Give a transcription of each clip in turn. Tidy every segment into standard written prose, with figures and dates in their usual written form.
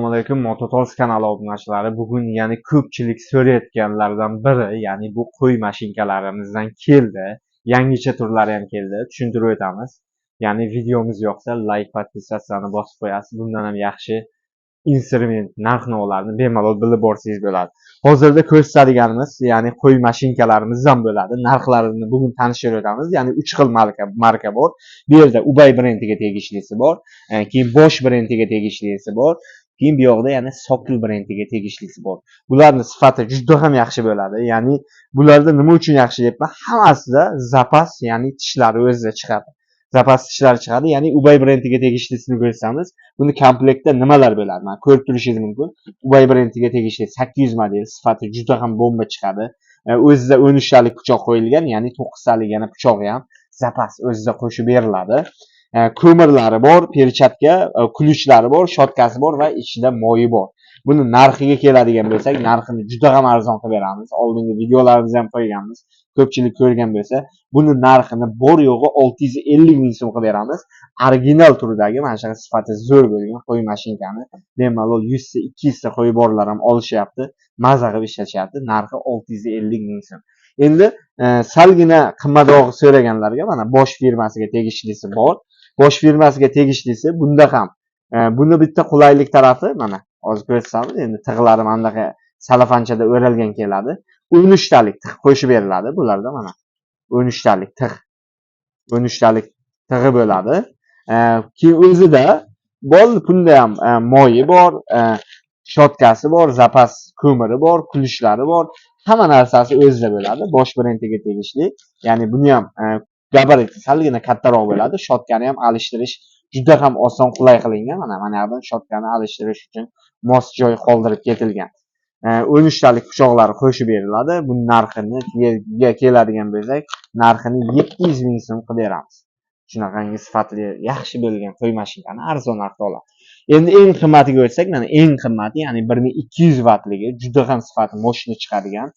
Assalomu alaykum Mototoz kanali obunachilari. Bugun yana ko'pchilik so'rayotganlardan biri, ya'ni bu qo'y mashinkalarimizdan keldi. Yangicha turlari ham keldi. Tushuntirib o'tamiz. Ya'ni videomiz yoqsa like, podpisatsiyani bosib qo'yasiz. Bundan ham yaxshi instrument narx-navolarni bemalol bilib borsangiz bo'ladi. Hozirda ko'rsatadiganimiz, ya'ni qo'y mashinkalarimizdan bo'ladi. Narxlarini bugun tanishtirib o'tamiz. Ya'ni 3 xil marka bor. Bu yerda Ubay brendiga tegishlisi bor, keyin Bosch brendiga tegishlisi bor. Keyin bu yoqda yana Sokol brendiga tegishlisi bor. Bularning sifati juda ham yaxshi bo'ladi. Ya'ni bularda nima uchun yaxshi deyapman? Hammasida zapas, ya'ni tishlari o'zida chiqadi. Zapas tishlari chiqadi. Ya'ni Ubay brendiga tegishlisini ko'rsamiz, buni komplektda nimalar bo'ladi? Mana ko'rib turishingiz mumkin. Ubay brendiga tegishli 800 model, sifati juda ham bomba chiqadi. O'zida 13 talik pichoq qo'yilgan, ya'ni 9 talik yana pichog'i ham zapas o'zida qo'shib beriladi. Ko'mirlari bor, perchatka, kulichlari bor, shotkasi bor va ichida moyi bor. Buni narxiga keladigan bo'lsak, narxini juda ham arzon qilib beramiz. Oldingi videolarimizda ham qo'yganmiz. Ko'pchilik ko'rgan bo'lsa, buni narxini bor yo'g'i 650 ming so'm qilib beramiz. Original turdagi mana shunaqa sifati zo'r bo'lgan qo'y mashinkani bemalol 100 ta, 200 ta qo'y borlar ham olishyapti. Maza qilib ishlatishyapti. Narxi 650 ming so'm. Endi salgina qimmatroq so'raganlarga mana Bosch firmasiga tegishlisi bor. Bosch firmasiga tegishlisi bunda ham buni bitta qulaylik tarafi mana hozir ko'rsatamiz. Endi tig'lari mana bunaqa salafanchada o'ralgan keladi. 13 talik tig' qo'shib beriladi bularda mana. 13 talik tig'. 13 talik tig'i bo'ladi. Keyin o'zida bunda ham moyi bor, shotkasi bor, zapas ko'miri bor, kulichlari bor. Hamma narsasi o'zida bo'ladi. Bosch brendiga tegishli. Ya'ni buni ham gabariti salgina kattaroq bo'ladi. Shotkani ham alishtirish juda ham oson, qulay qilingan. Mana yerdan shotkani alishtirish uchun mos joy qoldirib ketilgan. 13 talik pichoqlari qo'shib beriladi. Buning narxiga keladigan bo'lsak, narxini 700 ming so'm qilib beramiz. Shunaqangi sifatli, yaxshi bo'lgan qo'y mashinkani arzon narxda oladi. Endi eng qimmatiga o'tsak, mana eng qimmati, ya'ni 1200 vattligi, juda ham sifati moshina chiqadigan.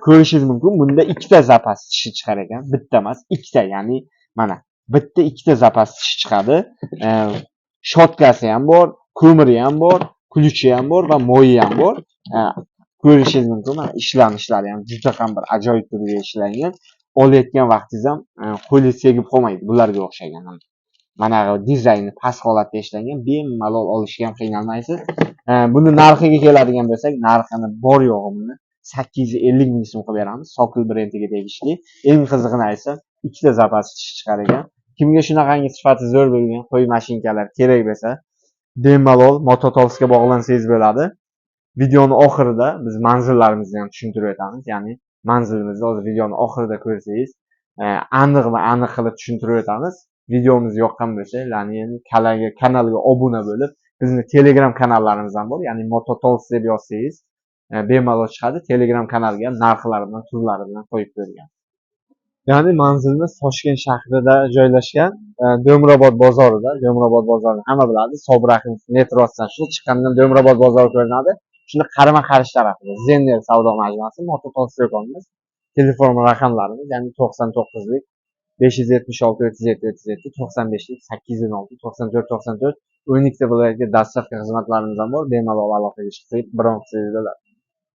Ko'rishingiz mumkin, bunda ikkita zapas tishi chiqar ekan, bitta emas, ikkita, ya'ni mana bitta ikkita zapas tishi chiqadi. Shotkasi ham bor, ko'miri ham bor, kulichi ham bor va moyi ham bor. Ko'rishingiz mumkin, mana ishlanishlari ham juda ham bir ajoyib turga ishlangan. Olayotgan vaqtingiz ham qo'lingiz segib qolmaydi bularga o'xshagan. Mana bu dizayni past holatda ishlangan, bemalol olishga ham qiynalmaysiz. Buni narxiga keladigan bo'lsak, narxini bor yo'g'i buni 850 ming so'm qilib beramiz. Sokol brendiga tegishli. Eng qizig'ini aytsam, ikkita zapas tishi chiqar ekan. Kimga shunaqangi sifati zo'r bo'lgan qo'y mashinkalar kerak bo'lsa, bemalol Mototolsga bog'lansangiz bo'ladi. Videoning oxirida biz manzillarimizni ham tushuntirib o'tamiz. Ya'ni manzilimizni hozir videoning oxirida ko'rsangiz, aniq qilib tushuntirib o'tamiz. Videomiz yoqqan bo'lsa, ya'ni kanalga obuna bo'lib, bizning Telegram kanallarimiz ham bor. Ya'ni Mototols deb yozsangiz, bemalol chiqadi. Telegram kanalga narxlari bilan, turlari bilan qo'yib qo'ygan. Ya'ni manzilimiz Toshkent shahrida joylashgan, Do'mrobod bozorida. Do'mrobod bozorini hamma biladi. Sobir Rahimov metrosidan chiqqandan Do'mrobod bozori ko'rinadi. Shuni qarama-qarshi tarafida Zenner savdo majmuasi, Mototols do'konimiz. Telefon raqamlarimiz, ya'ni 99lik 576 37 37, 95lik 816 94 94, 12 ta viloyatga dostavka xizmatlarimiz ham bor. Bemalol aloqaga chiqib, biron qilsangiz bo'ladi.